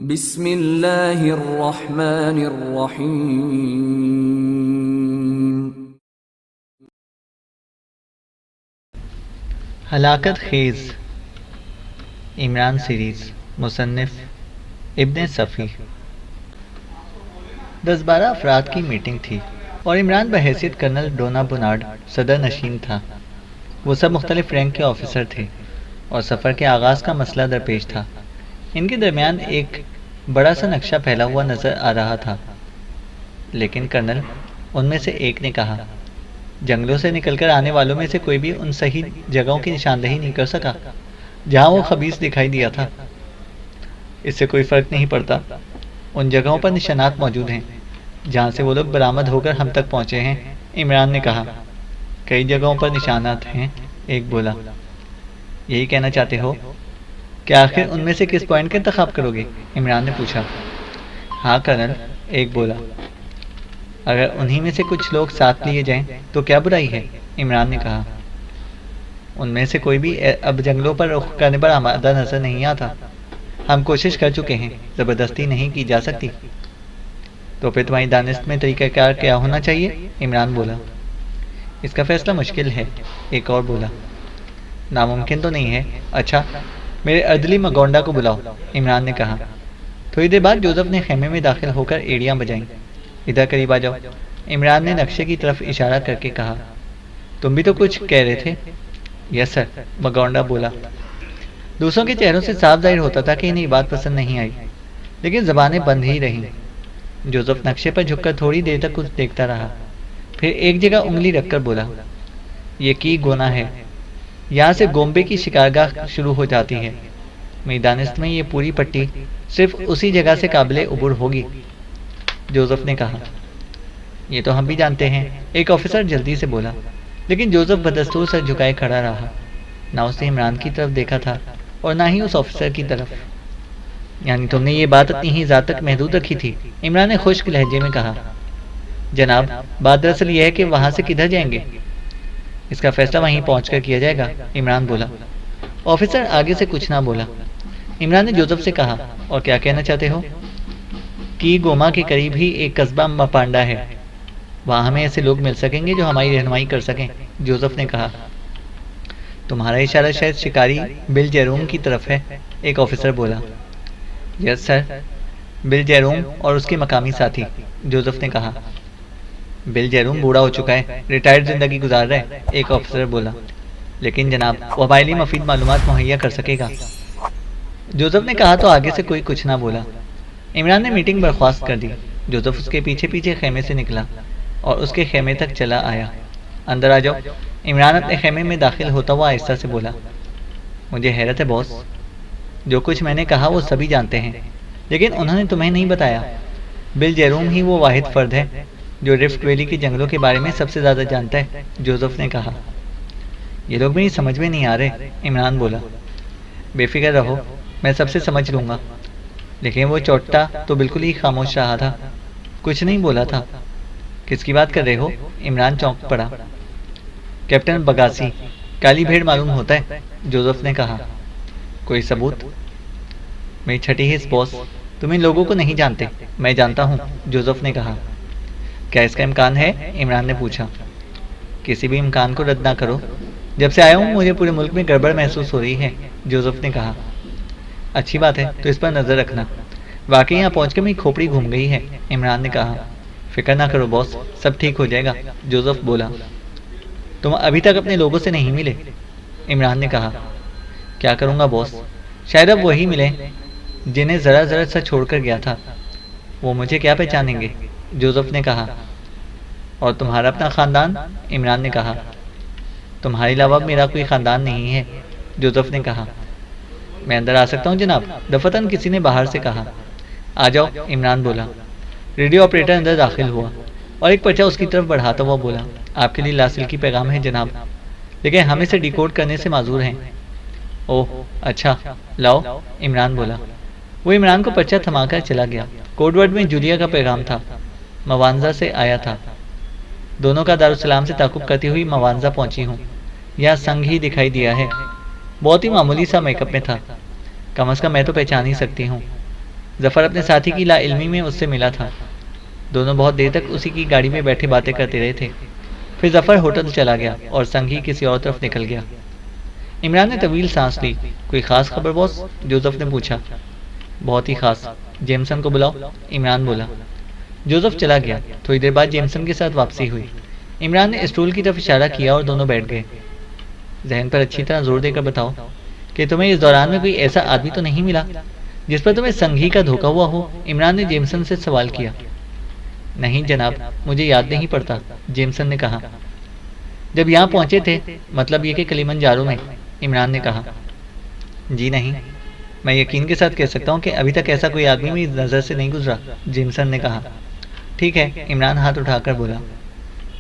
بسم اللہ الرحمن الرحیم۔ ہلاکت خیز عمران سیریز، مصنف ابن صفی۔ 10-12 افراد کی میٹنگ تھی اور عمران بحیثیت کرنل ڈونا بونارڈ صدر نشین تھا۔ وہ سب مختلف رینک کے آفیسر تھے اور سفر کے آغاز کا مسئلہ درپیش تھا۔ ان کے درمیان ایک بڑا سا نقشہ پھیلا ہوا نظر آ رہا تھا، لیکن کرنل ان میں سے ایک نے کہا، جنگلوں سے نکل کر آنے والوں میں سے کوئی بھی ان صحیح جگہوں کی نشاندہی نہیں کر سکا جہاں وہ خبیث دکھائی دیا تھا۔ اس سے کوئی فرق نہیں پڑتا، ان جگہوں پر نشانات موجود ہیں جہاں سے وہ لوگ برآمد ہو کر ہم تک پہنچے ہیں، عمران نے کہا۔ کئی جگہوں پر نشانات ہیں، ایک بولا۔ یہی کہنا چاہتے ہو کہ آخر ان میں سے کس پوائنٹ کا انتخاب کرو گے؟ عمران نے پوچھا۔ ہاں کرنل، ایک بولا۔ اگر انہی میں سے کچھ لوگ ساتھ لیے جائیں تو کیا برائی ہے؟ عمران نے کہا۔ ان میں سے کوئی بھی اب جنگلوں پر رخ کرنے پر آمادہ نظر نہیں آتا۔ ہم کوشش کر چکے ہیں، زبردستی نہیں کی جا سکتی۔ تو پھر تمہاری دانست میں طریقہ کار کیا ہونا چاہیے؟ عمران بولا۔ اس کا فیصلہ مشکل ہے، ایک اور بولا۔ ناممکن تو نہیں ہے۔ اچھا، میرے اردلی مگونڈا کو بلاؤ، عمران نے کہا۔ تھوڑی دیر بعد جوزف نے خیمے میں داخل ہو کر ایڑیاں بجائیں۔ ادھر قریب آ جاؤ، عمران نے نقشے کی طرف اشارہ کر کے کہا۔ تم بھی تو کچھ کہہ رہے تھے؟ یس سر، مگونڈا بولا۔ دوسروں کے چہروں سے صاف ظاہر ہوتا تھا کہ انہیں یہ بات پسند نہیں آئی، لیکن زبانیں بند ہی رہیں۔ جوزف نقشے پر جھک کر تھوڑی دیر تک کچھ دیکھتا رہا، پھر ایک جگہ انگلی رکھ کر بولا، یہ کی گونا ہے، یہاں سے گومبے کی شکارگاہ شروع ہو جاتی ہے۔ میری دانست میں یہ پوری پٹی صرف اسی جگہ سے قابل عبور ہوگی، جوزف نے کہا۔ یہ تو ہم بھی جانتے ہیں، ایک آفیسر جلدی سے بولا، لیکن جوزف بدستور سر جھکائے کھڑا رہا۔ نہ اس نے عمران کی طرف دیکھا تھا اور نہ ہی اس آفیسر کی طرف۔ یعنی تم نے یہ بات اپنی ہی ذات تک محدود رکھی تھی؟ عمران نے خشک لہجے میں کہا۔ جناب، بات دراصل یہ ہے کہ وہاں سے کدھر جائیں گے؟ اس کا فیصلہ وہیں پہنچ کر کیا جائے گا، عمران بولا۔ آفیسر آگے سے کچھ نہ بولا۔ عمران نے جوزف سے کہا، اور کیا کہنا چاہتے ہو؟ کی گوما کے قریب ہی ایک قصبہ مپانڈا ہے، وہاں ہمیں ایسے لوگ مل سکیں گے جو ہماری رہنمائی کر سکیں، جوزف نے کہا۔ تمہارا اشارہ شاید شکاری بل جیروم کی طرف ہے، ایک آفیسر بولا۔ یس سر، بل جیروم اور اس کے مقامی ساتھی، جوزف نے کہا۔ بل جیروم بوڑھا ہو چکا ہے، ریٹائرڈ زندگی گزار رہا ہے، ایک آفیسر بولا۔ لیکن جناب، وہ ہمارے لیے مفید معلومات مہیا کر سکے گا، جوزف نے کہا تو آگے سے کوئی کچھ نہ بولا۔ عمران نے میٹنگ برخاست کر دی۔ جوزف اس کے پیچھے پیچھے خیمے سے نکلا اور اس کے خیمے تک چلا آیا۔ اندر آ جاؤ، عمران اپنے خیمے میں داخل ہوتا ہوا آہستہ سے بولا۔ مجھے حیرت ہے باس، جو کچھ میں نے کہا وہ سبھی جانتے ہیں، لیکن انہوں نے تمہیں نہیں بتایا۔ بل جیروم ہی وہ واحد فرد ہے جو رفٹ ویلی کے جنگلوں کے بارے میں سب سے زیادہ جانتا ہے، جوزف نے کہا۔ یہ لوگ میری سمجھ میں نہیں آ رہے، عمران بولا۔ بے فکر رہو، میں سب سے سمجھ لوں گا۔ لیکن وہ چوٹا تو بالکل ہی خاموش رہا تھا، کچھ نہیں بولا تھا۔ کس کی بات کر رہے ہو؟ عمران چونک پڑا۔ کیپٹن بگاسی، کالی بھیڑ معلوم ہوتا ہے، جوزف نے کہا۔ کوئی ثبوت؟ میری چھٹی حص باس، تم ان لوگوں کو نہیں جانتے، میں جانتا ہوں، جوزف نے کہا۔ کیا اس کا امکان ہے؟ عمران نے پوچھا۔ کسی بھی امکان کو رد نہ کرو، جب سے آیا ہوں مجھے پورے ملک میں گڑبڑ محسوس ہو رہی ہے، جوزف نے کہا۔ اچھی بات ہے، تو اس پر نظر رکھنا۔ واقعی یہاں پہنچ کر میری کھوپڑی گھوم گئی ہے، عمران نے کہا۔ فکر نہ کرو باس، سب ٹھیک ہو جائے گا، جوزف بولا۔ تم ابھی تک اپنے لوگوں سے نہیں ملے، عمران نے کہا۔ کیا کروں گا باس، شاید اب وہی ملیں جنہیں ذرا ذرا سا چھوڑ کر گیا تھا۔ وہ مجھے کیا پہچانیں گے، جوزف نے کہا۔ اور تمہارا اپنا خاندان، عمران نے کہا۔ تمہارے علاوہ میرا کوئی خاندان نہیں ہے، جوزف نے کہا۔ میں اندر آ سکتا ہوں جناب، دفتن کسی نے باہر سے کہا۔ آ جاؤ، عمران بولا۔ ریڈیو آپریٹر اندر داخل ہوا اور ایک پرچہ اس کی طرف بڑھاتا ہوا بولا، آپ کے لیے لاسلکی پیغام ہے جناب، لیکن ہم اسے ڈیکوڈ کرنے سے معذور ہیں۔ اوہ اچھا، لاؤ، عمران بولا۔ وہ عمران کو پرچہ تھما کر چلا گیا۔ کوڈ ورڈ میں جولیا کا پیغام تھا، موانزا سے آیا تھا۔ دونوں کا دارالسلام سے تعاقب کرتی ہوئی موانزا پہنچی ہوں، یہاں سنگ ہی دکھائی دیا ہے، بہت ہی معمولی سا میک اپ میں تھا، کم از کم میں تو پہچان ہی سکتی ہوں۔ ظفر اپنے ساتھی کی لا علمی میں اس سے ملا تھا۔ دونوں بہت دیر تک اسی کی گاڑی میں بیٹھے باتیں کرتے رہے تھے۔ پھر ظفر ہوٹل چلا گیا اور سنگھی کسی اور طرف نکل گیا۔ عمران نے طویل سانس لی۔ کوئی خاص خبر باس؟ جوزف نے پوچھا۔ بہت ہی خاص، جیمسن کو بلاؤ، عمران بولا۔ جوزف چلا گیا۔ تھوڑی دیر بعد جیمسن کے ساتھ واپسی ہوئی۔ عمران نے اسٹول کی طرف اشارہ کیا اور دونوں بیٹھ گئے۔ ذہن پر اچھی طرح زور دے کر بتاؤ کہ تمہیں اس دوران میں کوئی ایسا آدمی تو نہیں ملا جس پر تمہیں سنگھی کا دھوکہ ہوا ہو؟ عمران نے جیمسن سے سوال کیا۔ نہیں جناب، مجھے یاد نہیں پڑتا، جیمسن نے کہا۔ جب یہاں پہنچے تھے، مطلب یہ کہ کلیمنجارو میں؟ عمران نے کہا۔ جی نہیں، میں یقین کے ساتھ کہہ سکتا ہوں کہ ابھی تک ایسا کوئی آدمی میری نظر سے نہیں گزرا، جیمسن نے کہا۔ ٹھیک ہے، عمران ہاتھ اٹھا کر بولا۔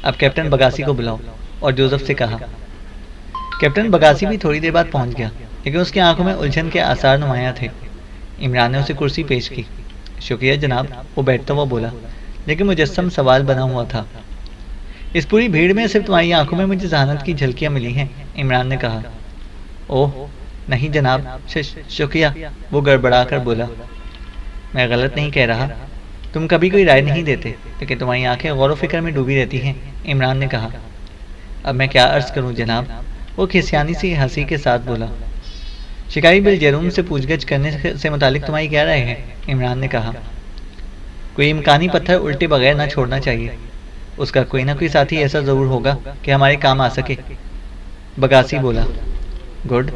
اب کیپٹن بگاسی کو بلاؤ، اور جوزف سے کہا۔ کیپٹن بگاسی بھی تھوڑی دیر بعد پہنچ گیا، لیکن اس کی آنکھوں میں الجھن کے آثار نمایاں تھے۔ عمران نے اسے کرسی پیش کی۔ شکریہ جناب، وہ بیٹھتا ہوا بولا، لیکن مجسم سوال بنا ہوا تھا۔ اس پوری بھیڑ میں صرف تمہاری آنکھوں میں مجھے ذہانت کی جھلکیاں ملی ہیں، عمران نے کہا۔ اوہ نہیں جناب، شکریہ، وہ گڑبڑا کر بولا۔ میں غلط نہیں کہہ رہا، تم کبھی کوئی رائے نہیں دیتے، لیکن تمہاری آنکھیں غور و فکر میں ڈوبی رہتی ہیں، عمران نے کہا۔ اب میں کیا عرض کروں جناب، وہ کھسیانی سی ہنسی کے ساتھ بولا۔ شکاری بل جیروم سے پوچھ گچھ کرنے سے متعلق تمہاری کیا رائے ہے؟ عمران نے کہا۔ کوئی امکانی پتھر الٹے بغیر نہ چھوڑنا چاہیے، اس کا کوئی نہ کوئی ساتھی ایسا ضرور ہوگا کہ ہمارے کام آ سکے، بگاسی بولا۔ گڈ،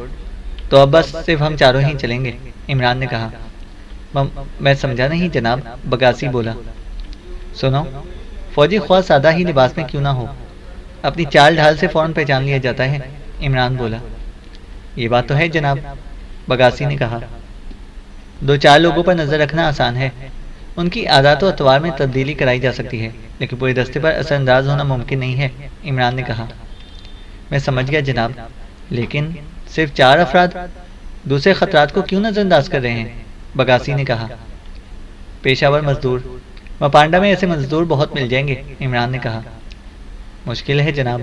تو اب بس صرف ہم چاروں ہی چلیں گے، عمران نے کہا۔ میں سمجھا نہیں جناب، بگاسی بولا۔ سنو، فوجی خواہ سادہ ہی لباس میں کیوں نہ ہو، اپنی چال ڈھال سے فوراً پہچان لیا جاتا ہے، عمران بولا۔ یہ بات تو ہے جناب، بگاسی نے کہا۔ دو چار لوگوں پر نظر رکھنا آسان ہے، ان کی عادات و اطوار میں تبدیلی کرائی جا سکتی ہے، لیکن پورے دستے پر اثر انداز ہونا ممکن نہیں ہے، عمران نے کہا۔ میں سمجھ گیا جناب، لیکن صرف 4 افراد دوسرے خطرات کو کیوں نظر انداز کر رہے ہیں؟ بگاسی نے کہا۔ پیشہ ور مزدور، مپانڈا میں ایسے مزدور بہت مل جائیں گے، عمران نے کہا۔ مشکل ہے جناب،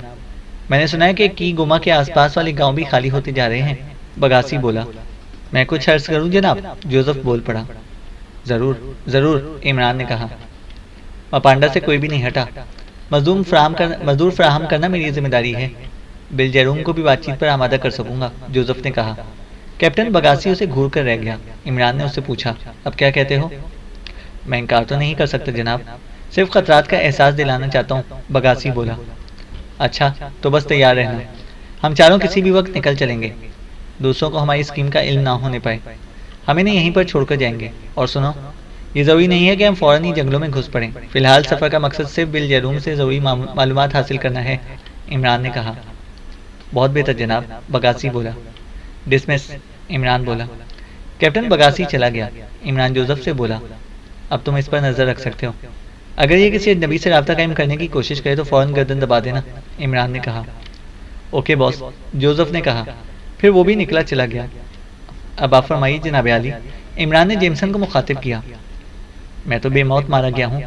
میں نے سنا ہے کہ کی گما کے آس پاس والے گاؤں بھی خالی ہوتے جا رہے ہیں، بگاسی بولا۔ میں کچھ عرض کروں جناب، جوزف بول پڑا۔ ضرور ضرور، عمران نے کہا۔ مپانڈا سے کوئی بھی نہیں ہٹا، مزدور فراہم کرنا میری ذمہ داری ہے، بل جیروم کو بھی بات چیت پر آمادہ کر سکوں گا، جوزف نے کہا۔ کیپٹن بگاسی اسے گھور کر رہ گیا۔ عمران نے اس سے پوچھا، اب کیا کہتے ہو؟ میں انکار تو نہیں کر سکتا جناب، صرف خطرات کا احساس دلانا چاہتا ہوں، بگاسی بولا۔ اچھا، تو بس تیار رہنا، ہم چاروں کسی بھی وقت نکل چلیں گے، دوسروں کو ہماری اسکیم کا علم نہ ہونے پائے، ہم انہیں یہیں پر چھوڑ کر جائیں گے۔ اور سنو، یہ ضروری نہیں ہے کہ ہم فوراً ہی جنگلوں میں گھس پڑیں، فی الحال سفر کا مقصد صرف بل جیروم سے ضروری معلومات حاصل کرنا ہے، عمران نے کہا۔ بہت بہتر جناب، بگاسی بولا۔ ڈسمس، عمران بولا۔ کیپٹن بگاسی چلا گیا۔ عمران جوزف سے بولا، اب تم اس پر نظر رکھ سکتے ہو، اگر یہ کسی اجنبی سے رابطہ قائم کرنے کی کوشش کرے تو فوراً گردن دبا دینا، عمران نے کہا۔ اوکے باس، جوزف نے کہا۔ پھر وہ بھی نکلا چلا گیا۔ اب آپ فرمائیے جناب عالی، عمران نے جیمسن کو مخاطب کیا۔ میں تو بے موت مارا گیا ہوں،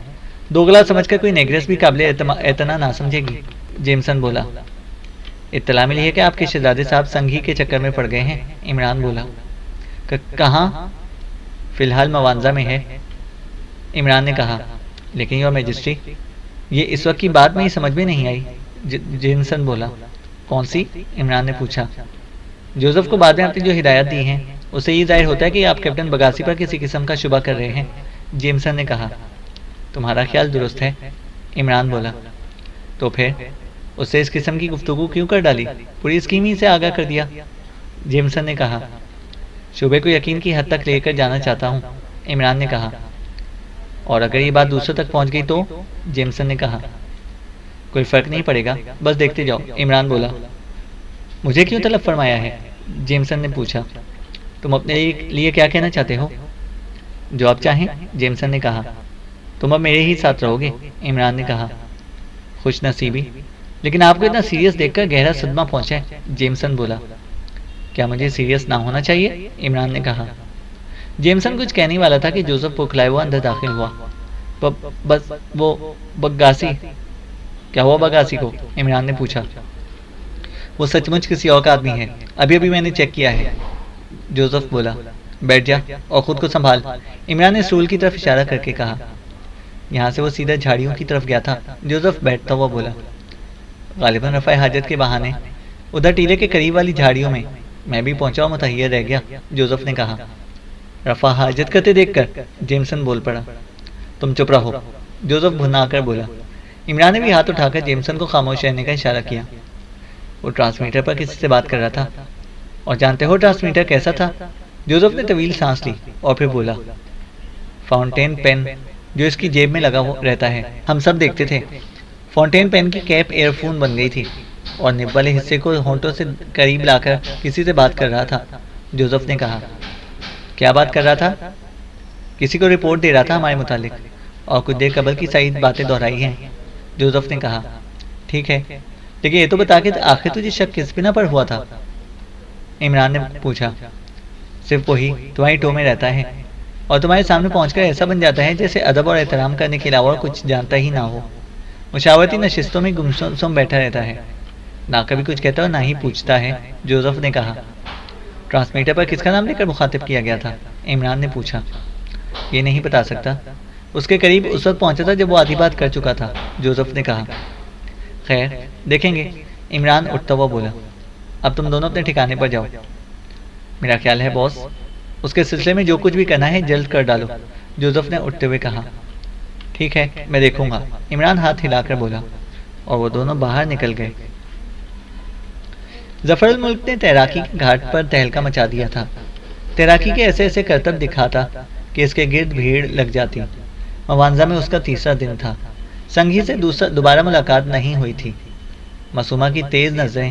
دوگلا سمجھ کر کوئی نیگریس بھی قابل اعتنا نہ سمجھے گی، جیمسن بولا۔ اطلاع ملی ہے کہ آپ کے شہزادے صاحب سنگھی کے چکر میں پڑ گئے ہیں، عمران بولا۔ کہاں؟ فی الحال موانزہ میں ہے، عمران نے کہا۔ لیکن یور میجسٹری، یہ اس وقت کی بات میں ہی سمجھ میں نہیں آئی، جیمسن بولا۔ کون سی؟ عمران نے پوچھا۔ جوزف کو بعد میں آپ نے جو ہدایات دی ہیں، اس سے یہ ظاہر ہوتا ہے کہ آپ کیپٹن بگاسی پر کسی قسم کا شبہ کر رہے ہیں، جیمسن نے کہا۔ تمہارا خیال درست ہے، عمران بولا۔ تو پھر اس سے اس قسم کی گفتگو کیوں کر ڈالی؟ پوری اسکیم ہی سے آگاہ کر دیا، جیمسن نے کہا۔ شبے کو یقین کی حد تک لے کر جانا چاہتا ہوں، عمران نے کہا۔ اور اگر یہ بات دوسروں تک پہنچ گئی تو؟ جیمسن نے کہا۔ کوئی فرق نہیں پڑے گا، بس دیکھتے جاؤ، عمران بولا۔ مجھے کیوں طلب فرمایا ہے؟ جیمسن نے پوچھا۔ تم اپنے لیے کیا کہنا چاہتے ہو؟ جو آپ چاہیں، جیمسن نے کہا۔ تم اب میرے ہی ساتھ رہو گے، عمران نے کہا۔ خوش نصیبی، لیکن آپ کو اتنا سیریس دیکھ کر گہرا صدمہ پہنچا ہے، جیمسن بولا۔ کیا مجھے سیریس نہ ہونا چاہیے؟ عمران نے کہا۔ جیمسن کچھ کہنے والا تھا کہ جوزف پکھلائے ہوا اندر داخل ہوا۔ بس وہ بگاسی، کیا ہوا بگاسی کو؟ عمران نے پوچھا۔ وہ سچ مچ کسی اور کا آدمی ہے، ابھی ابھی میں نے چیک کیا ہے، جوزف بولا۔ بیٹھ جا اور خود کو سنبھال، عمران نے اسٹول کی طرف اشارہ کر کے کہا۔ یہاں سے وہ سیدھا جھاڑیوں کی طرف گیا تھا۔ جوزف بیٹھتا ہوا بولا، غالباً رفع حاجت کے بہانے ادھر ٹیلے کے قریب والی جھاڑیوں میں بھی پہنچا اور متحیر رہ گیا، جوزف نے کہا۔ رفع حاجت کرتے دیکھ کر جیمسن بول پڑا۔ تم چپ رہو، جوزف بھنا کر بولا۔ عمران نے بھی ہاتھ اٹھا کر جیمسن کو خاموش رہنے کا اشارہ کیا۔ وہ ٹرانسمیٹر پر کسی سے بات کر رہا تھا۔ اور جانتے ہو ٹرانسمیٹر کیسا تھا؟ جوزف نے طویل سانس لی اور پھر بولا، فاؤنٹین پین جو اس کی جیب میں لگا رہتا ہے، ہم سب دیکھتے تھے۔ فاؤنٹین پین کی کیپ ایئر فون بن گئی تھی اور نب والے حصے کو ہونٹوں سے قریب لا کر کسی سے بات کر رہا تھا، جوزف نے کہا۔ کیا بات کر رہا تھا؟ کسی کو رپورٹ دے رہا تھا ہمارے متعلق، اور کچھ دیر قبل کی سعید باتیں دہرائی ہیں، جوزف نے کہا۔ ٹھیک ہے، لیکن یہ تو بتا کہ آخر تجھے شک کس بنا پر ہوا تھا؟ عمران نے پوچھا۔ صرف وہی تمہاری ٹو میں رہتا ہے اور تمہارے سامنے پہنچ کر ایسا بن جاتا ہے جیسے ادب اور احترام کرنے کے علاوہ کچھ جانتا ہی نہ ہو۔ مشاورتی نشستوں میں گمسم بیٹھا رہتا ہے، نہ کبھی کچھ کہتا اور نہ ہی پوچھتا ہے، جوزف نے کہا۔ ٹرانسمیٹر پر کس کا نام لے کر مخاطب کیا گیا تھا؟ عمران نے پوچھا۔ یہ نہیں بتا سکتا، اس کے قریب اس وقت پہنچا تھا جب وہ آدھی بات کر چکا تھا، جوزف نے کہا۔ خیر دیکھیں گے، عمران اٹھتا ہوا بولا۔ اب تم دونوں اپنے ٹھکانے پر جاؤ۔ میرا خیال ہے باس، اس کے سلسلے میں جو کچھ بھی کرنا ہے جلد کر ڈالو، جوزف نے اٹھتے ہوئے کہا۔ ٹھیک ہے، میں دیکھوں گا، عمران ہاتھ ہلا کر بولا، اور وہ دونوں باہر نکل گئے۔ ظفر الملک نے تیراکی گھاٹ پر تہلکہ مچا دیا تھا۔ تیراکی کے ایسے ایسے کرتب دکھاتا کہ اس کے گرد بھیڑ لگ جاتی۔ موانزہ میں اس کا تیسرا دن تھا۔ سنگھی سے دوبارہ ملاقات نہیں ہوئی تھی۔ معصومہ کی تیز نظریں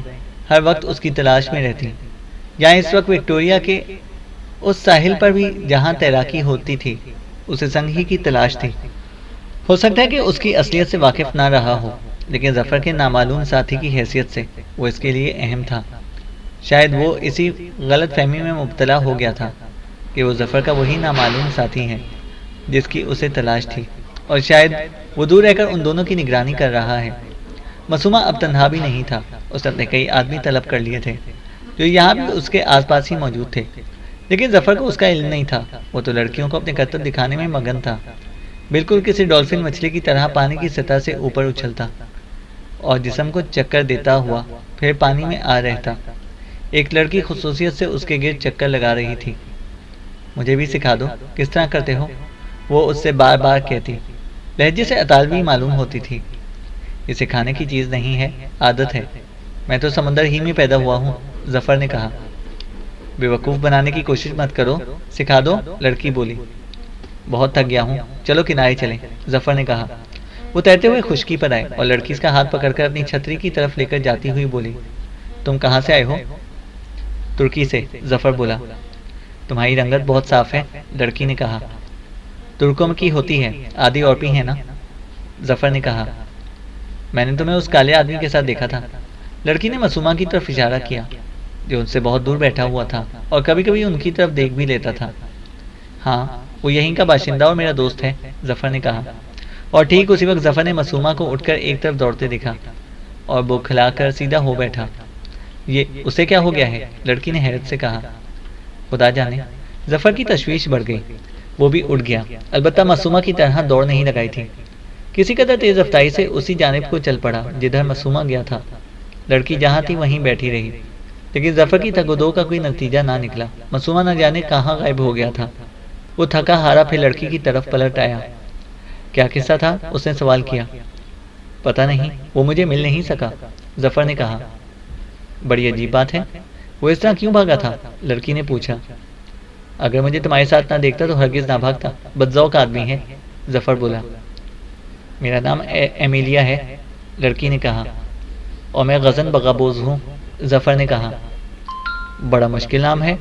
ہر وقت اس کی تلاش میں رہتی۔ یہاں اس وقت وکٹوریا کے اس ساحل پر بھی جہاں تیراکی ہوتی تھی، اسے سنگھی کی تلاش تھی۔ ہو سکتا ہے کہ اس کی اصلیت سے واقف نہ رہا ہو، لیکن ظفر کے نامعلوم ساتھی کی حیثیت سے وہ اس کے لیے اہم تھا۔ شاید وہ اسی غلط فہمی میں مبتلا ہو گیا تھا کہ وہ ظفر کا وہی نامعلوم ساتھی ہے جس کی اسے تلاش تھی، اور شاید وہ دور رہ کر ان دونوں کی نگرانی کر رہا ہے۔ معصومہ اب تنہا بھی نہیں تھا، اس نے اپنے کئی آدمی طلب کر لیے تھے جو یہاں بھی اس کے آس پاس ہی موجود تھے، لیکن ظفر کو اس کا علم نہیں تھا۔ وہ تو لڑکیوں کو اپنے کرتب دکھانے میں مگن تھا، بالکل کسی ڈولفن مچھلی کی طرح پانی کی سطح سے اوپر اچھلتا اور جسم کو چکر دیتا ہوا پھر پانی میں آ رہتا۔ ایک لڑکی خصوصیت سے اس کے گرد چکر لگا رہی تھی۔ مجھے بھی سکھا دو، کس طرح کرتے ہو؟ وہ اس سے بار بار کہتی، لہجے سے اطالوی معلوم ہوتی تھی۔ یہ سکھانے کی چیز نہیں ہے، عادت ہے، میں تو سمندر ہی میں پیدا ہوا ہوں، ظفر نے کہا۔ بے وقوف بنانے کی کوشش مت کرو، سکھا دو، لڑکی بولی۔ بہت تھک گیا ہوں، چلو کنارے چلیں، ظفر نے کہا۔ وہ تیرتے ہوئے خشکی پر آئے اور لڑکی اس کا ہاتھ پکڑ کر اپنی چھتری کی طرف لے کر جاتی ہوئی بولی، تم کہاں سے آئے ہو؟ ترکی سے، ظفر بولا۔ تمہاری رنگت بہت صاف ہے، لڑکی نے کہا۔ ترکوں کی ہوتی ہے، آدھی یورپی ہے نا، ظفر نے کہا۔ میں نے تمہیں اس کالے آدمی کے ساتھ دیکھا تھا، لڑکی نے معصومہ کی طرف اشارہ کیا جو ان سے بہت دور بیٹھا ہوا تھا اور کبھی کبھی ان کی طرف دیکھ بھی لیتا تھا۔ ہاں، وہ یہیں کا باشندہ اور میرا دوست ہے، ظفر نے کہا۔ اور ٹھیک اسی وقت ظفر نے معصومہ کو اٹھ کر ایک طرف دوڑتے دیکھا اور بکھلا کر سیدھا ہو بیٹھا۔ یہ اسے کیا ہو گیا ہے؟ لڑکی نے حیرت سے کہا۔ خدا جانے، ظفر کی تشویش بڑھ گئی، وہ بھی اٹھ گیا، البتہ معصومہ کی طرح دوڑ نہیں لگائی تھی، کسی قدر تیز رفتاری سے اسی جانب کو چل پڑا جدھر معصومہ گیا تھا۔ لڑکی جہاں تھی وہیں بیٹھی رہی، لیکن ظفر کی تگ و دو کا کوئی نتیجہ نہ نکلا۔ معصومہ نہ جانے کہاں غائب ہو گیا تھا۔ وہ تھکا ہارا پھر لڑکی کی طرف پلٹ آیا۔ کیا قصہ تھا؟ اس نے سوال کیا۔ پتہ نہیں، وہ مجھے مل نہیں سکا، ظفر نے کہا۔ بڑی عجیب بات ہے، وہ اس طرح کیوں بھاگا تھا؟ لڑکی نے پوچھا۔ اگر مجھے تمہارے ساتھ نہ دیکھتا تو ہرگز نہ بھاگتا، بدذوق آدمی ہے، ظفر بولا۔ میرا نام ایمیلیا ہے، لڑکی نے کہا، اور میں غزن بغابوز ہوں، ظفر نے کہا۔ بڑا مشکل نام ہے،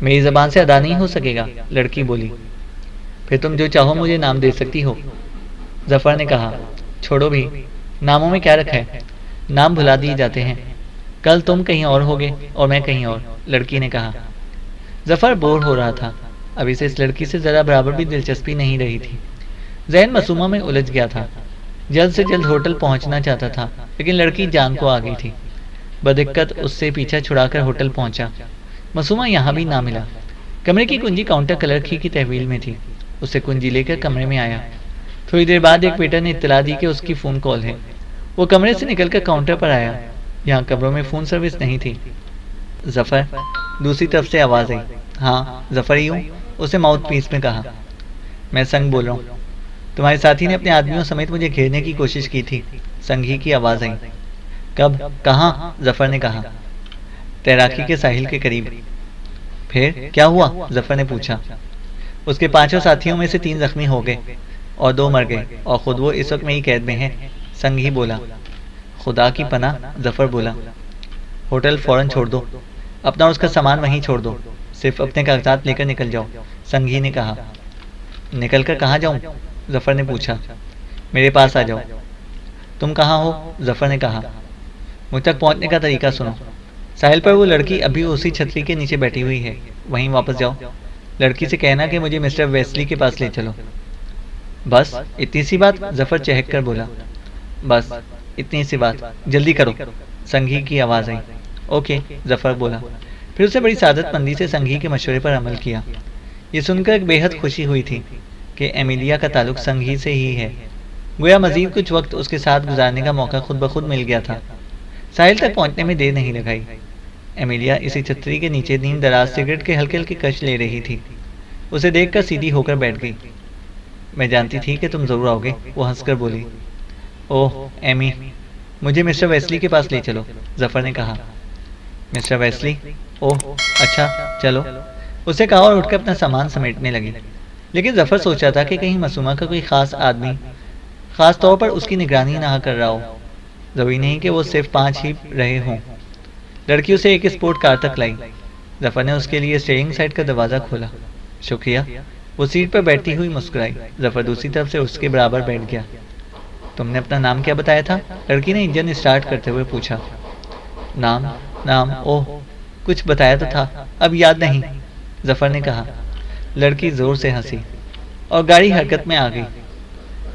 میری زبان سے ادا نہیں ہو سکے گا، لڑکی بولی۔ پھر تم جو چاہو مجھے نام دے سکتی ہو، ظفر نے کہا۔ چھوڑو بھی، ناموں میں کیا رکھا ہے، نام بھلا دیے جاتے ہیں، کل تم کہیں اور ہوگے اور میں کہیں اور، لڑکی نے کہا۔ ظفر بور ہو رہا تھا، ابھی سے اس لڑکی سے ذرا برابر بھی دلچسپی نہیں رہی تھی۔ ذہن معصومہ میں الجھ گیا تھا، جلد سے جلد ہوٹل پہنچنا چاہتا تھا، لیکن لڑکی جان کو آ گئی تھی۔ بدقت اس سے پیچھا چھڑا کر ہوٹل پہنچا۔ معصومہ یہاں بھی نہ ملا۔ کمرے کی کنجی کاؤنٹر کلرک ہی کی تحویل میں تھی. اسے کنجی لے کر کمرے میں آیا. تھوڑی دیر بعد ایک ویٹر نے اطلاع دی کہ اس کی فون کال ہے. وہ کمرے سے نکل کر کاؤنٹر پر آیا. یہاں کمروں میں فون سروس نہیں تھی. ظفر. دوسری طرف سے آواز آئی. ہاں ظفر ہی ہوں. اسے ماؤتھ پیس میں کہا. میں سنگ بول رہا ہوں. تمہارے ساتھی نے اپنے آدمیوں سمیت مجھے گھیرنے کی کوشش کی تھی. سنگ ہی کی آواز آئی. کب؟ کہاں؟ ظفر نے کہا. تیراکی کے ساحل کے قریب. پھر کیا ہوا؟ ظفر نے پوچھا. اس کے 5 ساتھیوں میں سے 3 زخمی ہو گئے اور 2 مر گئے اور خود وہ اس وقت میری قید میں ہے. سنگ ہی بولا. خدا کی پناہ. ظفر بولا. ہوٹل فوراً چھوڑ دو. اپنا اور اس کا سامان وہیں چھوڑ دو. صرف اپنے کاغذات لے کر نکل جاؤ. سنگ ہی نے کہا. نکل کر کہاں جاؤں؟ ظفر نے پوچھا. میرے پاس آ جاؤ. تم کہاں ہو؟ ظفر نے کہا. مجھ تک پہنچنے کا طریقہ سنو. ساحل پر وہ لڑکی ابھی اسی چھتری کے نیچے بیٹھی ہوئی ہے. وہیں واپس جاؤ. لڑکی سے کہنا کہ مجھے مسٹر ویسلی کے پاس لے چلو. بس اتنی سی بات؟ ظفر چہک کر بولا. بس اتنی سی بات. جلدی کرو. سنگھی کی آواز آئی. اوکے. ظفر بولا. پھر اسے بڑی سعادت مندی سے سنگھی کے مشورے پر عمل کیا. یہ سن کر ایک بے حد خوشی ہوئی تھی کہ ایمیلیا کا تعلق سنگھی سے ہی ہے. گویا مزید کچھ وقت اس کے ساتھ گزارنے کا موقع خود بخود مل گیا تھا. ساحل تک پہنچنے میں دیر نہیں لگائی. ایمیلیا اسی چھتری کے نیچے نیم دراز سگریٹ کے ہلکے ہلکے کش لے رہی تھی. اسے دیکھ کر سیدھی ہو کر بیٹھ گئی. میں جانتی تھی کہ تم ضرور آؤ گے. وہ ہنس کر بولی. اوہ ایمی، مجھے مسٹر ویسلی کے پاس لے چلو. ظفر نے کہا. Mister Wesley? اوہ اچھا چلو. اسے کہا اور اٹھ کر اپنا سامان سمیٹنے لگی. لیکن ظفر سوچا تھا کہ کہیں معصومہ کا کوئی خاص آدمی خاص طور پر اس کی نگرانی نہ کر رہا ہو. ضروری نہیں کہ وہ صرف 5 ہی رہے ہوں. لڑکی اسے ایک اسپورٹ کار تک لائی. ظفر نے اس کے لیے اسٹیئرنگ سائڈ کا دروازہ کھولا. شکریہ. وہ سیٹ پر بیٹھی ہوئی مسکرائی. ظفر دوسری طرف سے اس کے برابر بیٹھ گیا. تم نے اپنا نام کیا بتایا تھا؟ لڑکی نے انجن اسٹارٹ کرتے ہوئے پوچھا. نام اوہ کچھ بتایا تو تھا، اب یاد نہیں. ظفر نے کہا. لڑکی زور سے ہنسی اور گاڑی حرکت میں آ گئی.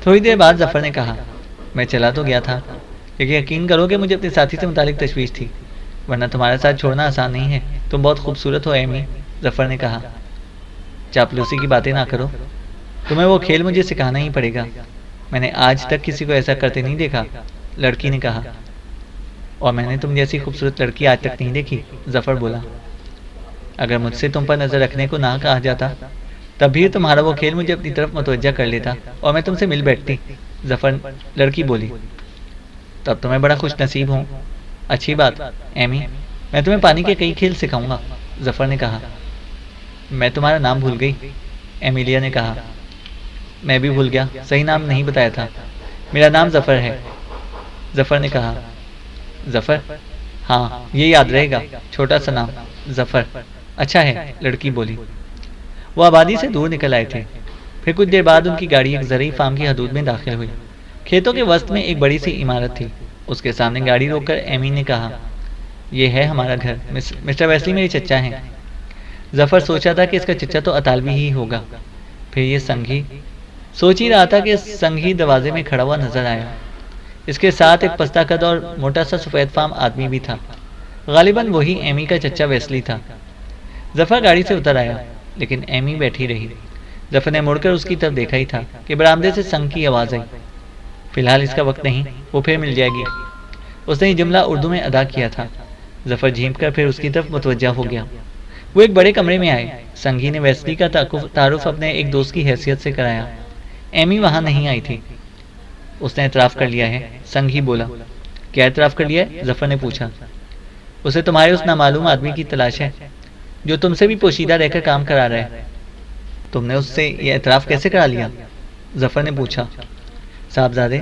تھوڑی دیر بعد ظفر نے کہا. میں چلا تو گیا تھا لیکن یقین کرو کہ مجھے اپنے ساتھی سے متعلق تشویش تھی، ورنہ تمہارا ساتھ چھوڑنا آسان نہیں ہے. تم بہت خوبصورت ہو ایمی. ظفر نے کہا. چاپلوسی کی باتیں نہ کرو. تمہیں وہ کھیل مجھے سکھانا ہی پڑے گا. میں نے آج تک کسی کو ایسا کرتے نہیں دیکھا. لڑکی نے کہا. اور میں نے تم جیسی خوبصورت لڑکی آج تک نہیں دیکھی. ظفر بولا. اگر مجھ سے تم پر نظر رکھنے کو نہ کہا جاتا تب بھی تمہارا وہ کھیل مجھے اپنی طرف متوجہ کر لیتا اور میں تم سے مل بیٹھتی. لڑکی بولی. تب تو میں بڑا خوش نصیب ہوں. اچھی بات ایمی، میں تمہیں پانی کے کئی کھیل سکھاؤں گا. ظفر نے کہا. میں تمہارا نام بھول گئی. ایمیلیا نے کہا. میں بھی بھول گیا، صحیح نام نہیں بتایا تھا. میرا نام ظفر ہے. ظفر نے کہا. ظفر؟ ہاں یہ یاد رہے گا. چھوٹا سا نام. ظفر اچھا ہے. لڑکی بولی. وہ آبادی سے دور نکل آئے تھے. پھر کچھ دیر بعد ان کی گاڑی ایک زرعی فارم کی حدود میں داخل ہوئی. کھیتوں کے وسط میں ایک بڑی سی عمارت تھی. اس کے سامنے گاڑی روک کر ایمی نے کہا. یہ ہے ہمارا گھر. مسٹر ویسلی میری چچا ہیں. ظفر سوچا تھا کہ اس کا چچا تو اطالوی ہی ہوگا. پھر یہ سنگھی. سوچ ہی رہا تھا کہ سنگھی دروازے میں کھڑا ہوا نظر آیا. اس کے ساتھ ایک پستہ قد اور موٹا سا سفید فام آدمی بھی تھا. غالباً وہی ایمی کا چچا ویسلی تھا. ظفر گاڑی سے اتر آیا لیکن ایمی بیٹھی رہی. ظفر نے مڑ کر اس کی طرف دیکھا ہی تھا کہ برآمدے سے سنگ کی آواز آئی. فی الحال اس کا وقت نہیں، وہ پھر مل جائے گی. اس نے یہ جملہ اردو میں ادا کیا تھا. ظفر جھینپ کر پھر اس کی طرف متوجہ ہو گیا. وہ ایک بڑے کمرے میں آئے. سنگھی نے ویسلی کا تعارف اپنے ایک دوست کی حیثیت سے کرایا. ایمی وہاں نہیں آئی تھی. اس نے اعتراف کر لیا ہے. سنگھی بولا. کیا اعتراف کر لیا ہے؟ ظفر نے پوچھا. اسے تمہارے اس نامعلوم آدمی کی تلاش ہے جو تم سے بھی پوشیدہ رہ کر کام کرا رہا ہے. تم نے اس سے یہ اعتراف کیسے کرا لیا؟ ظفر نے پوچھا. صاحبزادے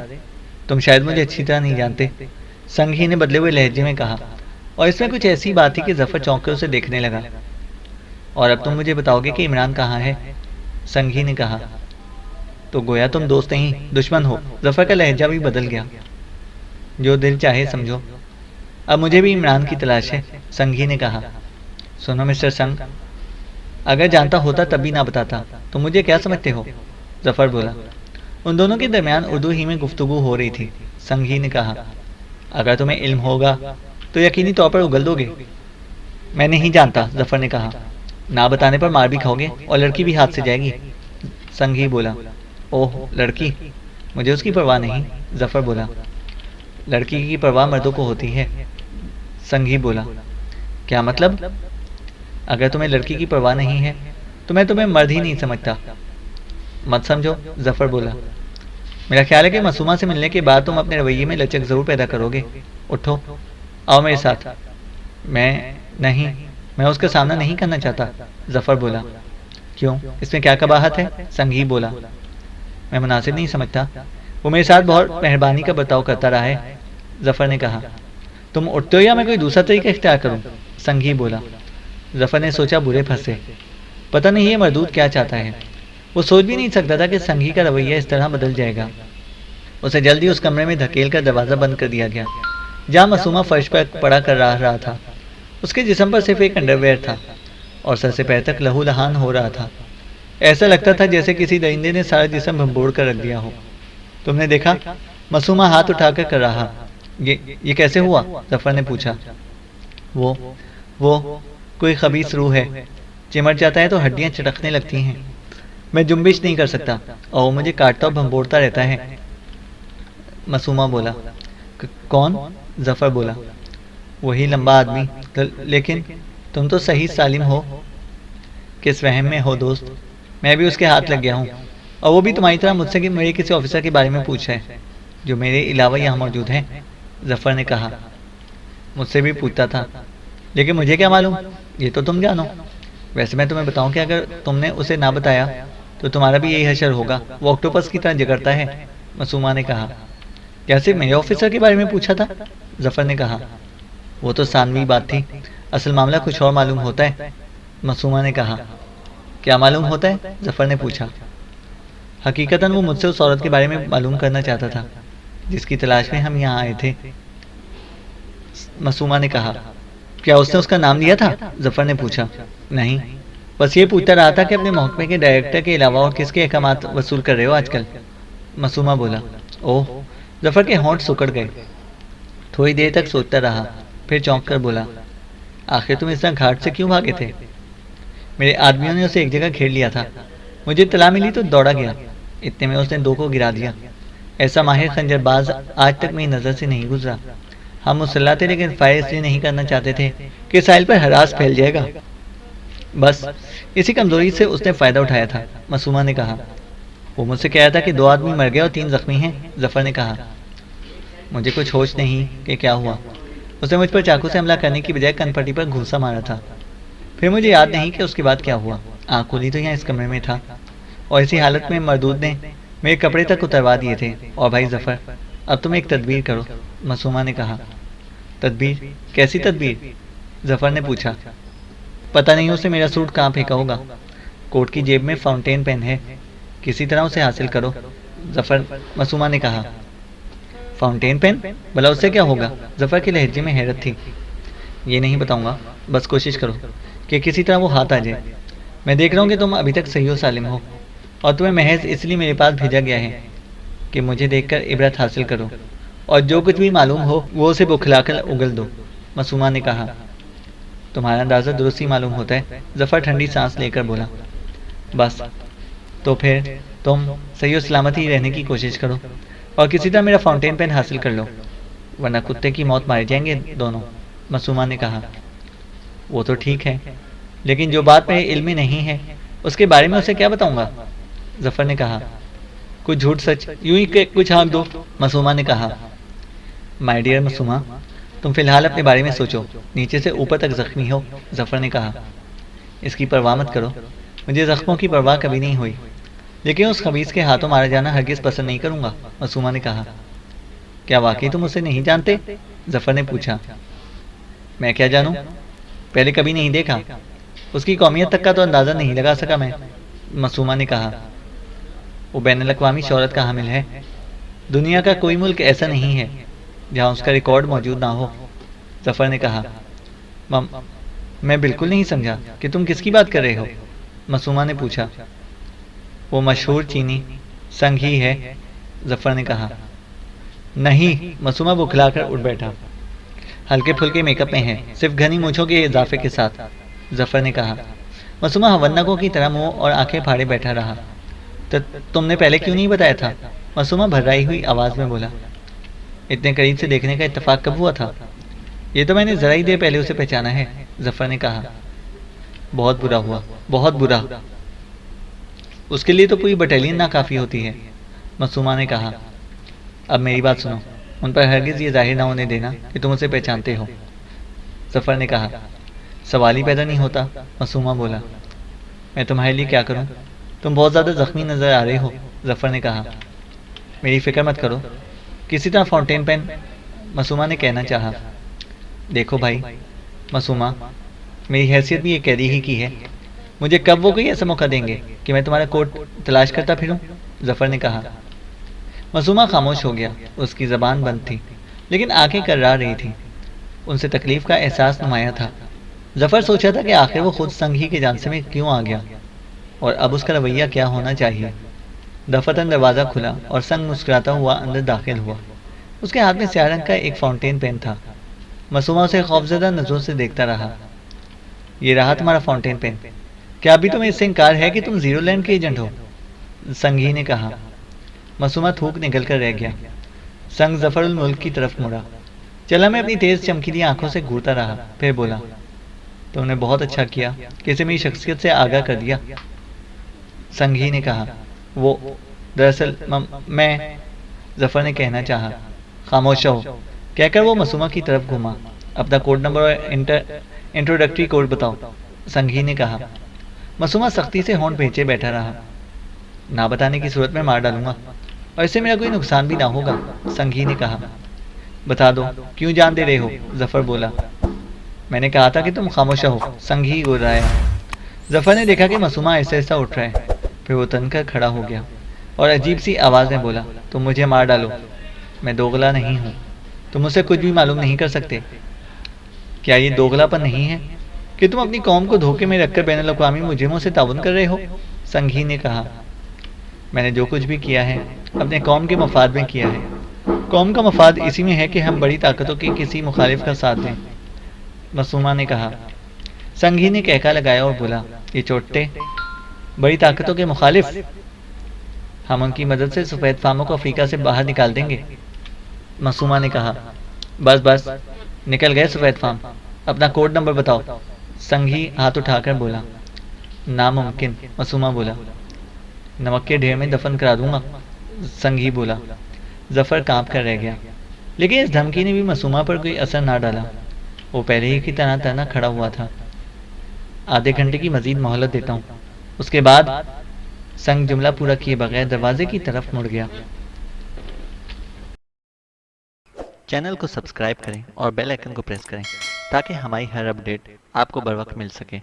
تم شاید مجھے اچھی طرح نہیں جانتے. سنگھی نے بدلے ہوئے لہجے میں کہا. اور اس میں کچھ ایسی بات تھی کہ ظفر چونک کر اسے دیکھنے لگا. اور اب تم مجھے بتاؤ گے کہ عمران کہاں ہے؟ سنگھی نے کہا. تو گویا تم دوست نہیں دشمن ہو. ظفر کا لہجہ بھی بدل گیا. جو دل چاہے سمجھو. اب مجھے بھی عمران کی تلاش ہے. سنگھی نے کہا. سنو مسٹر سنگ، اگر جانتا ہوتا تب بھی نہ بتاتا. تم مجھے کیا سمجھتے ہو؟ ظفر بولا. ان دونوں کے درمیان اردو ہی میں گفتگو ہو رہی تھی. سنگھی نے کہا. اگر تمہیں علم ہوگا تو یقینی طور پر اگل دو گے. میں نہیں جانتا. ظفر نے کہا. نہ بتانے پر مار بھی کھاؤ گے اور لڑکی بھی ہاتھ سے جائے گی، سنگھی بولا۔ اوہ لڑکی، مجھے اس کی پرواہ نہیں، ظفر بولا۔ لڑکی کی پرواہ مردوں کو ہوتی ہے، سنگھی بولا۔ کیا مطلب؟ اگر تمہیں لڑکی کی پرواہ نہیں ہے تو میں تمہیں مرد ہی نہیں سمجھتا۔ مت سمجھو، ظفر بولا۔ میرا خیال ہے کہ معصومہ سے ملنے کے بعد تم اپنے رویے میں لچک ضرور پیدا کرو گے۔ اٹھو، آؤ میرے ساتھ۔ نہیں، میں اس کا سامنا نہیں کرنا چاہتا، ظفر بولا۔ کیوں، اس میں کیا قباحت ہے؟ سنگھی بولا۔ میں مناسب نہیں سمجھتا، وہ میرے ساتھ بہت مہربانی کا برتاؤ کرتا رہا ہے، ظفر نے کہا۔ تم اٹھتے ہو یا میں کوئی دوسرا طریقہ اختیار کروں؟ سنگھی بولا۔ ظفر نے سوچا برے پھنسے، پتہ نہیں یہ مردود کیا چاہتا ہے۔ وہ سوچ بھی نہیں سکتا تھا کہ سنگھی کا رویہ اس طرح بدل جائے گا۔ اسے جلدی اس کمرے میں دھکیل کر دروازہ بند کر دیا گیا جہاں معصومہ فرش پر پڑا کر رہا تھا۔ اس کے جسم پر صرف ایک انڈر ویئر تھا اور سر سے پیر تک لہو لہان ہو رہا تھا۔ ایسا لگتا تھا جیسے کسی درندے نے سارا جسم بھنبوڑ کر رکھ دیا ہو۔ تم نے دیکھا؟ معصومہ ہاتھ اٹھا کر رہا۔ یہ کیسے ہوا؟ ظفر نے پوچھا۔ وہ کوئی خبیث روح ہے، چمٹ جاتا ہے تو ہڈیاں چٹکنے لگتی ہیں۔ میں جنبش نہیں کر سکتا اور وہ مجھے کاٹتا اور بھنبوڑتا رہتا ہے، معصومہ بولا۔ کون؟ ظفر بولا۔ وہی لمبا آدمی۔ لیکن تم تو صحیح سالم ہو۔ کس وہم میں ہو دوست، میں بھی اس کے ہاتھ لگ گیا ہوں، اور وہ بھی تمہاری طرح مجھ سے کہ میرے کسی آفیسر کے بارے میں پوچھا ہے جو میرے علاوہ یہاں موجود ہیں، ظفر نے کہا۔ مجھ سے بھی پوچھتا تھا، لیکن مجھے کیا معلوم، یہ تو تم جانو۔ ویسے میں تمہیں بتاؤں کہ اگر تم نے اسے نہ بتایا تو تمہارا بھی یہی حشر ہوگا، وہ آکٹوپس کی طرح جگرتا ہے، معصومہ نے کہا۔ کیا صرف میرے آفیسر کے بارے میں پوچھا تھا؟ ظفر نے کہا۔ وہ تو ثانوی بات تھی، اصل معاملہ کچھ اور معلوم ہوتا ہے، معصومہ نے کہا۔ کیا معلوم ہوتا ہے؟ ظفر نے پوچھا۔ حقیقتاً وہ مجھ سے اس عورت کے بارے میں معلوم کرنا چاہتا تھا جس کی تلاش میں ہم یہاں آئے تھے، معصومہ نے کہا۔ کیا اس نے اس کا نام لیا تھا؟ ظفر نے پوچھا۔ نہیں، بس یہ پوچھتا رہا تھا کہ اپنے محکمے کے ڈائریکٹر کے علاوہ اور کس کے احکامات وصول کر رہے ہو آج کل، معصومہ بولا۔ اوہ، ظفر کے ہونٹ سکڑ گئے۔ تھوڑی دیر تک سوچتا رہا، پھر چونک کر بولا، آخر تم اس طرح گھاٹ سے کیوں بھاگے تھے؟ میرے آدمیوں نے اسے ایک جگہ گھیر لیا تھا، مجھے اطلاع ملی تو دوڑا گیا، اتنے میں اس نے 2 کو گرا دیا۔ ایسا ماہر خنجر باز آج تک میری نظر سے نہیں گزرا۔ ہم مسلح تھے لیکن فائر اس لیے نہیں کرنا چاہتے تھے کہ ساحل پر ہراس پھیل جائے گا، بس اسی کمزوری سے اس نے فائدہ اٹھایا تھا، معصومہ نے کہا۔ وہ مجھ سے کہہ رہا تھا کہ 2 آدمی مر گئے اور 3 زخمی ہیں، ظفر نے کہا۔ مجھے کچھ ہوش نہیں کہ کیا ہوا، اس نے مجھ پر چاقو سے حملہ کرنے کی بجائے کن پٹی پر گھوسا مارا تھا، پھر مجھے یاد نہیں کہ اس کے بعد کیا ہوا۔ آنکھ کھلی تو یہاں اس کمرے میں تھا، اور اسی حالت میں مردود نے میرے کپڑے تک اتروا دیے تھے۔ اور بھائی ظفر، اب تم ایک تدبیر کرو، معصومہ نے کہا۔ تدبیر؟ کیسی تدبیر؟ ظفر نے پوچھا۔ پتہ نہیں اسے میرا سوٹ کہاں پھینکا ہوگا، کوٹ کی جیب میں فاؤنٹین پین ہے، کسی طرح اسے حاصل کرو، معصومہ نے کہا۔ Fountain pen? بھلا اس سے کیا ہوگا؟ ظفر کے لہجے میں حیرت تھی۔ یہ نہیں بتاؤں گا، بس کوشش کرو کہ کسی طرح وہ ہاتھ آ جائے۔ میں دیکھ رہا ہوں کہ تم ابھی تک صحیح و سالم ہو، اور تمہیں محض اس لیے میرے پاس بھیجا گیا ہے کہ مجھے دیکھ کر عبرت حاصل کرو، اور جو کچھ بھی معلوم ہو وہ اسے بکھلا کر اگل دو، معصومہ نے کہا۔ تمہارا اندازہ درست ہی معلوم ہوتا ہے، ظفر ٹھنڈی سانس لے کر بولا۔ بس تو پھر تم صحیح و سلامت ہی رہنے کی کوشش کرو، اور کسی طرح میرا فاؤنٹین پین حاصل کر لو، ورنہ کتے کی موت مارے جائیں گے دونوں، معصومہ نے کہا۔ وہ تو ٹھیک ہے، لیکن جو بات میرے علم میں نہیں ہے اس کے بارے میں اسے کیا بتاؤں گا، ظفر نے کہا۔ کچھ جھوٹ سچ یوں ہی کہ کچھ ہانک دو، معصومہ نے کہا۔ مائی ڈیئر معصومہ، تم فی الحال اپنے بارے میں سوچو، نیچے سے اوپر تک زخمی ہو، ظفر نے کہا۔ اس کی پرواہ مت کرو، مجھے زخموں کی پرواہ کبھی نہیں ہوئی، لیکن اس خبیث کے ہاتھوں مارا جانا ہرگز پسند نہیں کروں گا، معصومہ نے کہا۔ کیا واقعی تم اسے نہیں جانتے؟ ظفر نے پوچھا۔ میں کیا جانوں، پہلے کبھی نہیں دیکھا، اس کی قومیت تک کا تو اندازہ نہیں لگا سکا میں، معصومہ نے کہا۔ وہ بین الاقوامی شہرت کا حامل ہے، دنیا کا کوئی ملک ایسا نہیں ہے جہاں اس کا ریکارڈ موجود نہ ہو، ظفر نے کہا۔ میں بالکل نہیں سمجھا کہ تم کس کی بات کر رہے ہو، معصومہ نے پوچھا۔ وہ مشہور چینی سنگھی ہے، ظفر نے کہا۔ نہیں، معصومہ بکھلا کر اٹھ بیٹھا۔ ہلکے پھلکے میک اپ میں ہے، صرف گھنی مونچھوں کے اضافے کے ساتھ، ظفر نے کہا۔ مسومہ ہونکوں کی طرح منہ اور آنکھیں پھاڑے بیٹھا رہا۔ تم نے پہلے کیوں نہیں بتایا تھا؟ مسومہ بھررائی ہوئی آواز میں بولا۔ اتنے قریب سے دیکھنے کا اتفاق کب ہوا تھا؟ یہ تو میں نے ذرا ہی دیر پہلے اسے پہچانا ہے، ظفر نے کہا۔ بہت برا ہوا، بہت برا۔ اس کے لیے تو پوری بٹالین ناکافی ہوتی ہے، مسومہ نے کہا۔ اب میری بات سنو، ان پر ہرگز یہ ظاہر نہ ہونے دینا کہ تم اسے پہچانتے ہو، ظفر نے کہا۔ سوال ہی پیدا نہیں ہوتا، مسومہ بولا۔ میں تمہارے لیے کیا کروں؟ تم بہت زیادہ زخمی نظر آ رہے ہو، ظفر نے کہا۔ میری فکر مت کرو، کسی طرح فاؤنٹین پین، مسومہ نے کہنا چاہا۔ دیکھو بھائی مسومہ، میری حیثیت بھی ایک قیدی ہی کی ہے، مجھے کب وہ کوئی ایسا موقع دیں گے کہ میں تمہارا کوٹ تلاش کرتا پھروں، ظفر نے کہا۔ مسومہ خاموش ہو گیا، اس کی زبان بند تھی لیکن آنکھیں کررا رہی تھیں، ان سے تکلیف کا احساس نمایاں تھا۔ ظفر سوچا تھا کہ آخر وہ خود سنگ ہی کے جانشین میں کیوں آ گیا اور اب اس کا رویہ کیا ہونا چاہیے۔ دفتن دروازہ کھلا اور سنگ مسکراتا ہوا اندر داخل ہوا، اس کے ہاتھ میں سیاہ رنگ کا ایک فاؤنٹین پین تھا۔ مسومہ اسے خوفزدہ نظروں سے دیکھتا رہا۔ یہ رہا تمہارا فاؤنٹین پین، کیا ابھی تمہیں اس سے انکار ہے کہ تم زیرو لینڈ کے ایجنٹ ہو، سنگھی نے کہا۔ مسومہ تھوک نکل کر رہ گیا۔ سنگ ظفر الملک کی طرف مڑا، چلا میں اپنی تیز چمکیلی آنکھوں سے گھورتا رہا، پھر بولا، تم نے بہت اچھا کیا کہ اسے میری شخصیت سے آگاہ کر دیا، سنگھی نے کہا۔ وہ دراصل میں، ظفر نے کہنا چاہا۔ خاموش ہو، کہہ کر وہ مسومہ کی طرف گھوما۔ اپنا کوڈ نمبر اور انٹروڈکٹری کوڈ بتاؤ، سنگھی نے کہا۔ مسومہ سختی سے ہونٹ بھینچے بیٹھا رہا۔ نہ بتانے کی صورت میں مار ڈالوں گا اور اس سے میرا کوئی نقصان بھی نہ ہوگا، سنگھی نے کہا۔ بتا دو، کیوں جان دے رہے ہو، ظفر بولا۔ میں نے کہا تھا کہ تم خاموش ہو، سنگھی گرایا۔ ظفر نے دیکھا کہ مسومہ ایسا ایسا اٹھ رہا ہے، پھر وہ تن کر کھڑا ہو گیا اور عجیب سی آواز میں بولا، تم مجھے مار ڈالو، میں دوغلا نہیں ہوں، تم مجھ سے کچھ بھی معلوم نہیں کر سکتے۔ کیا یہ دوغلا پن نہیں ہے کہ تم اپنی قوم کو دھوکے میں رکھ کر بین الاقوامی مجرموں سے تعاون کر رہے ہو، سنگھی نے کہا۔ میں نے جو کچھ بھی کیا ہے اپنے قوم کے مفاد میں کیا ہے، قوم کا مفاد اسی میں ہے کہ ہم بڑی طاقتوں کے کسی مخالف کا ساتھ دیں، مسومہ نے کہا۔ سنگھی نے کہکا لگایا اور بولا، یہ چوٹے بڑی طاقتوں کے مخالف، ہم ان کی مدد سے سفید فاموں کو افریقہ سے باہر نکال دیں گے، مسومہ نے کہا۔ بس بس، نکل گئے سفید فام، اپنا کوڈ نمبر بتاؤ، سنگھی ہاتھ اٹھا کر بولا۔ ناممکن، مسومہ بولا۔ نمک کے ڈھیر میں دفن کرا دوں گا، سنگھی بولا۔ ظفر کانپ کر رہ گیا، لیکن اس دھمکی نے بھی مسومہ پر کوئی اثر نہ ڈالا، وہ پہلے ہی کی طرح تنا کھڑا ہوا تھا۔ آدھے گھنٹے کی مزید مہلت دیتا ہوں، اس کے بعد، سنگ جملہ پورا کیے بغیر دروازے کی طرف مڑ گیا۔ چینل کو سبسکرائب کریں اور بیل آئیکن کو پریس کریں تاکہ ہماری ہر اپڈیٹ آپ کو بر وقت مل سکے۔